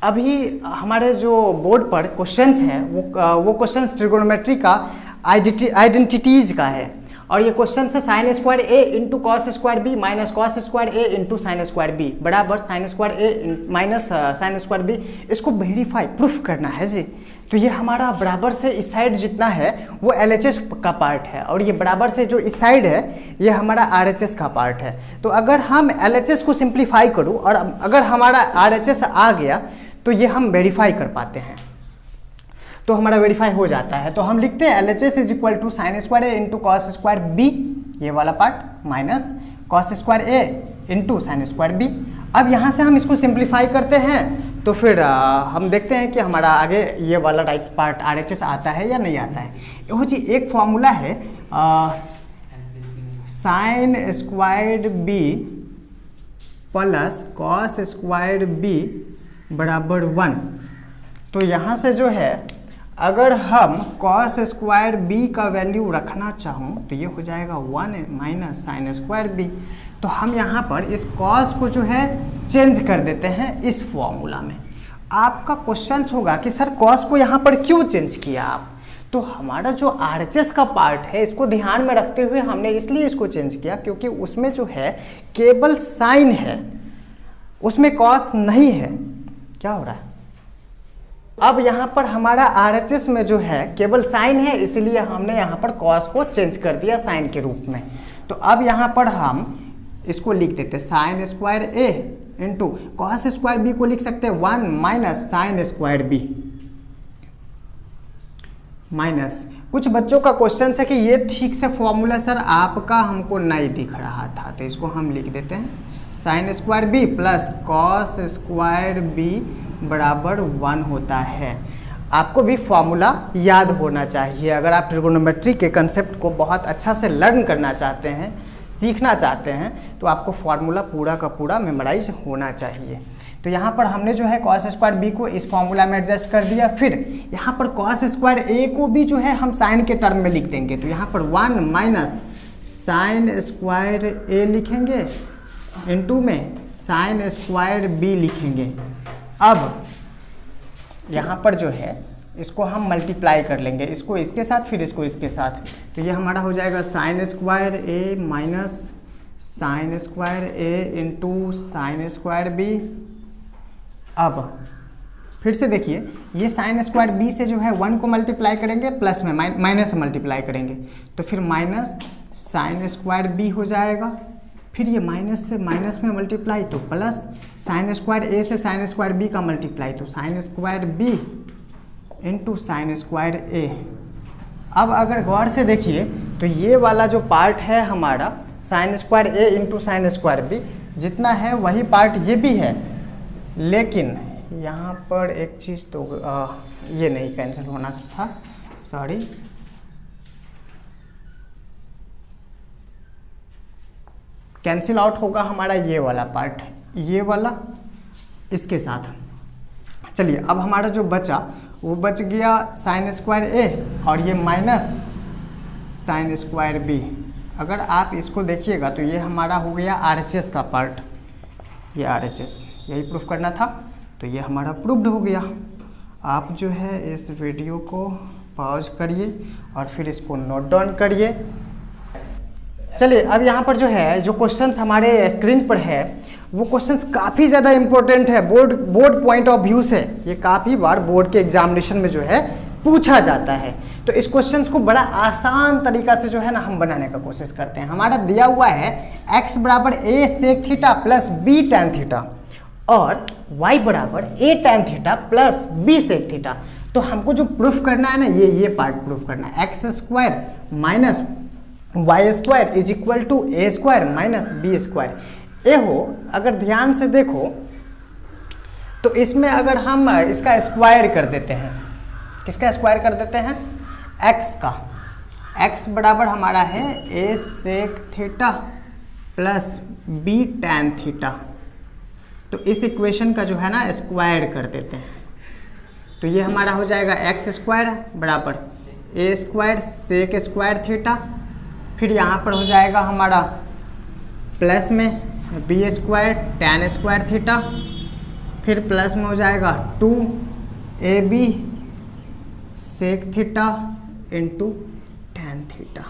अभी हमारे जो बोर्ड पर क्वेश्चंस हैं वो क्वेश्चंस ट्रिगोनोमेट्री का आइडेंटिटीज का है, और ये क्वेश्चन है sine square A into cos square B minus cos square A into sine square B बराबर sine square A minus sine square B. इसको वेरीफाई प्रूफ करना है जी। तो ये हमारा बराबर से इस साइड जितना है वो LHS का पार्ट है, और ये बराबर से जो इस साइड है ये हमारा RHS का पार्ट है। तो अगर हम LHS को सिंप्लीफाई करूँ और अगर हमारा RHS आ गया तो ये हम वेरीफाई कर पाते हैं, तो हमारा वेरीफाई हो जाता है। तो हम लिखते हैं LHS is equal to sine square A into cos square B, ये वाला part, minus cos square A into sine square B. अब यहाँ से हम इसको सिंप्लीफाई करते हैं तो फिर हम देखते हैं कि हमारा आगे ये वाला राइट पार्ट RHS आता है या नहीं आता है। वो जी एक फॉर्मूला है sine square B plus cos square B बराबर 1। तो यहाँ से जो है अगर हम कॉस स्क्वायर बी का वैल्यू रखना चाहूँ तो ये हो जाएगा 1 माइनस साइन स्क्वायर बी। तो हम यहाँ पर इस कॉस को जो है चेंज कर देते हैं इस फॉर्मूला में। आपका क्वेश्चन होगा कि सर कॉस को यहाँ पर क्यों चेंज किया आप? तो हमारा जो RHS का पार्ट है इसको ध्यान में रखते हुए हमने इसलिए इसको चेंज किया क्योंकि उसमें जो है केवल साइन है, उसमें कॉस नहीं है। क्या हो रहा है? अब यहाँ पर हमारा RHS में जो है केवल साइन है, इसलिए हमने यहाँ पर कॉस को चेंज कर दिया साइन के रूप में। तो अब यहाँ पर हम इसको लिख देते sine square A into cos square B को लिख सकते हैं 1 minus sine square B minus. कुछ बच्चों का क्वेश्चन है कि ये ठीक से फॉर्मूला सर आपका हमको नहीं दिख रहा था, तो इसको हम लिख देते हैं sine square B plus cos square B बराबर 1 होता है। आपको भी फॉर्मूला याद होना चाहिए। अगर आप ट्रिगोनोमेट्री के कंसेप्ट को बहुत अच्छा से लर्न करना चाहते हैं, सीखना चाहते हैं, तो आपको फॉर्मूला पूरा का पूरा मेमोराइज होना चाहिए। तो यहाँ पर हमने जो है कॉस स्क्वायर बी को इस फॉर्मूला में एडजस्ट कर दिया। फिर यहाँ पर कॉस स्क्वायर ए को भी जो है हम साइन के टर्म में लिख देंगे। तो यहाँ पर 1 माइनस साइन स्क्वायर ए लिखेंगे इनटू में साइन स्क्वायर बी लिखेंगे। अब यहाँ पर जो है इसको हम मल्टीप्लाई कर लेंगे, इसको इसके साथ फिर इसको इसके साथ। तो ये हमारा हो जाएगा sign square A minus sine square A into sine square B. अब फिर से देखिए ये साइन स्क्वायर बी से जो है 1 को मल्टीप्लाई करेंगे, प्लस में माइनस से मल्टीप्लाई करेंगे, तो फिर माइनस साइन स्क्वायर बी हो जाएगा। फिर ये माइनस से माइनस में मल्टीप्लाई तो प्लस साइन स्क्वायर ए से साइन स्क्वायर बी का मल्टीप्लाई तो sine square B into sine square A. अब अगर गौर से देखिए तो ये वाला जो पार्ट है हमारा sign square A into sine square B जितना है वही पार्ट ये भी है, लेकिन यहाँ पर एक चीज़ तो ये नहीं कैंसिल होना था, सॉरी। कैंसिल आउट होगा हमारा ये वाला पार्ट, ये वाला इसके साथ। चलिए अब हमारा जो बचा वो बच गया साइन स्क्वायर ए और ये माइनस साइन स्क्वायर बी। अगर आप इसको देखिएगा तो ये हमारा हो गया RHS का पार्ट, ये RHS, यही प्रूफ करना था। तो ये हमारा प्रूफ्ड हो गया। आप जो है इस वीडियो को पॉज करिए और फिर इसको नोट डाउन करिए। चलिए अब यहाँ पर जो है जो क्वेश्चंस हमारे स्क्रीन पर है वो क्वेश्चंस काफ़ी ज़्यादा इंपॉर्टेंट है बोर्ड पॉइंट ऑफ व्यू से। ये काफ़ी बार बोर्ड के एग्जामिनेशन में जो है पूछा जाता है। तो इस क्वेश्चंस को बड़ा आसान तरीका से जो है ना हम बनाने का कोशिश करते हैं। हमारा दिया हुआ है x बराबर a sec theta plus b tan theta और y बराबर a tan theta plus b sec theta. तो हमको जो प्रूफ करना है ना ये पार्ट प्रूफ करना है, X square minus Y square is equal to A square minus B square. A हो अगर ध्यान से देखो तो इसमें अगर हम इसका स्क्वायर कर देते हैं, किसका स्क्वायर कर देते हैं? x का। x बराबर हमारा है a sec theta plus b tan theta. तो इस इक्वेशन का जो है ना स्क्वायर कर देते हैं। तो ये हमारा हो जाएगा x स्क्वायर बराबर a square sec square theta. फिर यहाँ पर हो जाएगा हमारा प्लस में B square tan square theta फिर प्लस में हो जाएगा 2ab sec theta into tan theta.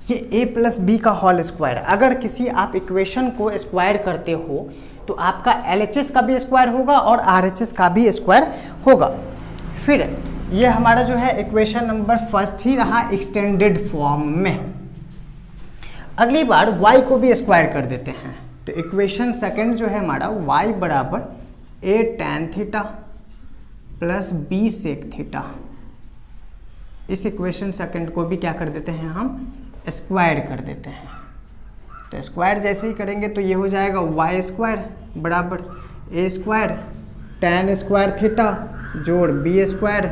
ये a प्लस बी का होल स्क्वायर। अगर किसी आप इक्वेशन को स्क्वायर करते हो तो आपका LHS का भी स्क्वायर होगा और RHS का भी स्क्वायर होगा। फिर ये हमारा जो है इक्वेशन नंबर फर्स्ट ही रहा एक्सटेंडेड फॉर्म में। अगली बार y को भी स्क्वायर कर देते हैं, तो इक्वेशन सेकंड जो है हमारा y बराबर a tan theta plus b sec theta. इस इक्वेशन सेकंड को भी क्या कर देते हैं, हम स्क्वायर कर देते हैं। तो स्क्वायर जैसे ही करेंगे तो ये हो जाएगा y स्क्वायर बराबर a square tan square theta जोड़ b square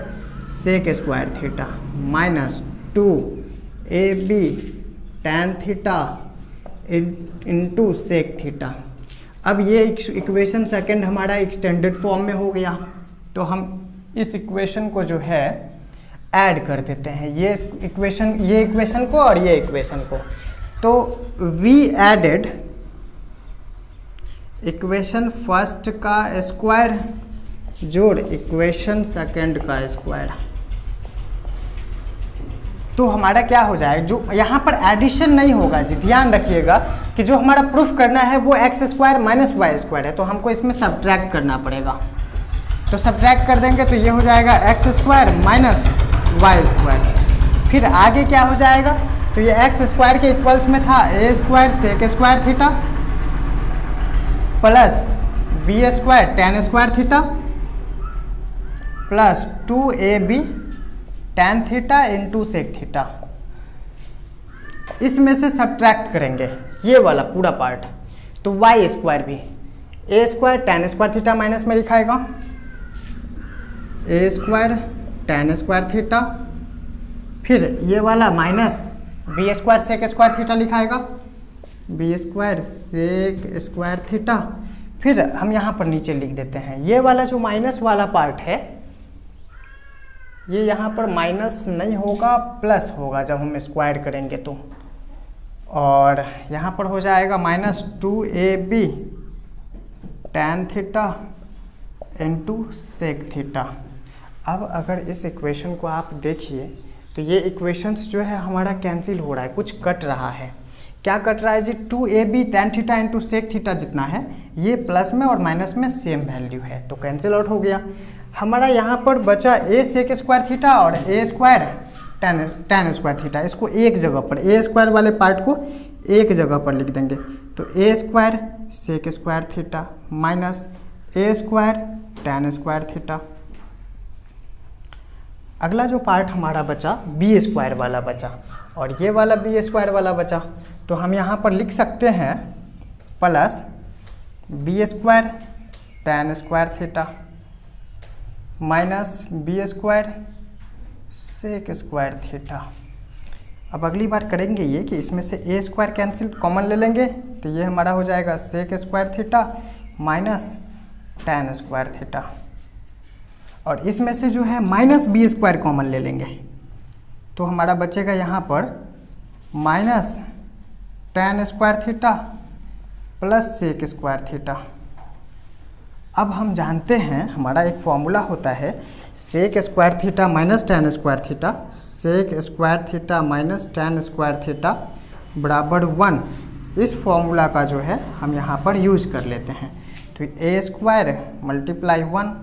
sec square theta minus 2ab tan theta into sec theta. अब ये इक्वेशन सेकंड हमारा एक्सटेंडेड फॉर्म में हो गया, तो हम इस इक्वेशन को जो है ऐड कर देते हैं, ये इक्वेशन को और ये इक्वेशन को। तो वी एडेड इक्वेशन फर्स्ट का स्क्वायर जोड़ इक्वेशन सेकंड का स्क्वायर। तो हमारा क्या हो जाए, जो यहाँ पर एडिशन नहीं होगा जी, ध्यान रखिएगा कि जो हमारा प्रूफ करना है वो X square minus Y square है, तो हमको इसमें सब्ट्रैक्ट करना पड़ेगा। तो सब्ट्रैक्ट कर देंगे तो ये हो जाएगा X square minus Y square. फिर आगे क्या हो जाएगा, तो ये एक्स स्क्वायर के इक्वल्स में था A square sec square theta plus B square tan square theta plus 2ab tan theta into sec theta. इसमें से सब्ट्रैक्ट करेंगे ये वाला पूरा पार्ट, तो वाई स्क्वायर भी A square tan square theta minus में लिखाएगा A square tan square theta, फिर ये वाला minus B square sec square theta लिखाएगा B square sec square theta. फिर हम यहाँ पर नीचे लिख देते हैं ये वाला जो माइनस वाला पार्ट है, ये यहाँ पर माइनस नहीं होगा प्लस होगा जब हम स्क्वायर करेंगे तो, और यहाँ पर हो जाएगा minus 2ab tan theta into sec theta. अब अगर इस इक्वेशन को आप देखिए तो ये इक्वेशंस जो है हमारा कैंसिल हो रहा है, कुछ कट रहा है। क्या कट रहा है जी, 2ab tan theta into sec theta जितना है ये प्लस में और माइनस में सेम वैल्यू है, तो कैंसिल आउट हो गया। हमारा यहाँ पर बचा ए सेक स्क्वायर थीटा और ए स्क्वायर tan स्क्वायर थीटा। इसको एक जगह पर ए स्क्वायर वाले पार्ट को एक जगह पर लिख देंगे, तो A square sec square theta minus A square tan square theta. अगला जो पार्ट हमारा बचा बी स्क्वायर वाला बचा और ये वाला बी स्क्वायर वाला बचा, तो हम यहाँ पर लिख सकते हैं plus B square tan square theta minus B square sec square theta. अब अगली बार करेंगे ये कि इसमें से ए स्क्वायर कैंसिल कॉमन ले लेंगे, तो ये हमारा हो जाएगा sec square theta minus tan square theta, और इसमें से जो है माइनस बी स्क्वायर कॉमन ले लेंगे, तो हमारा बचेगा यहाँ पर minus tan square theta plus sec square theta. अब हम जानते हैं हमारा एक फॉर्मूला होता है sec square theta minus tan square theta, sec square theta minus tan square theta बराबर 1। इस फॉर्मूला का जो है हम यहाँ पर यूज़ कर लेते हैं, तो ए स्क्वायर मल्टीप्लाई 1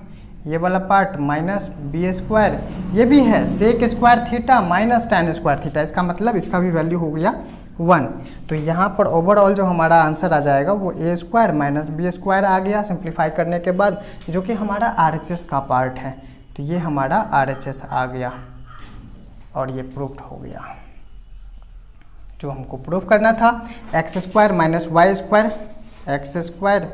ये वाला पार्ट माइनस बी स्क्वायर, ये भी है sec square theta minus tan square theta, इसका मतलब इसका भी वैल्यू हो गया 1। तो यहाँ पर ओवरऑल जो हमारा आंसर आ जाएगा वो ए स्क्वायर माइनस बी स्क्वायर आ गया सिंप्लीफाई करने के बाद, जो कि हमारा RHS का पार्ट है। तो ये हमारा RHS आ गया और ये प्रूफ्ड हो गया। जो हमको प्रूफ करना था X square minus Y square, X square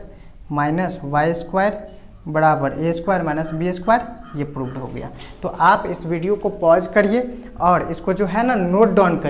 minus Y square बराबर A square minus B square, ये प्रूव्ड हो गया। तो आप इस वीडियो को पॉज करिए और इसको जो है ना नोट डाउन करिए।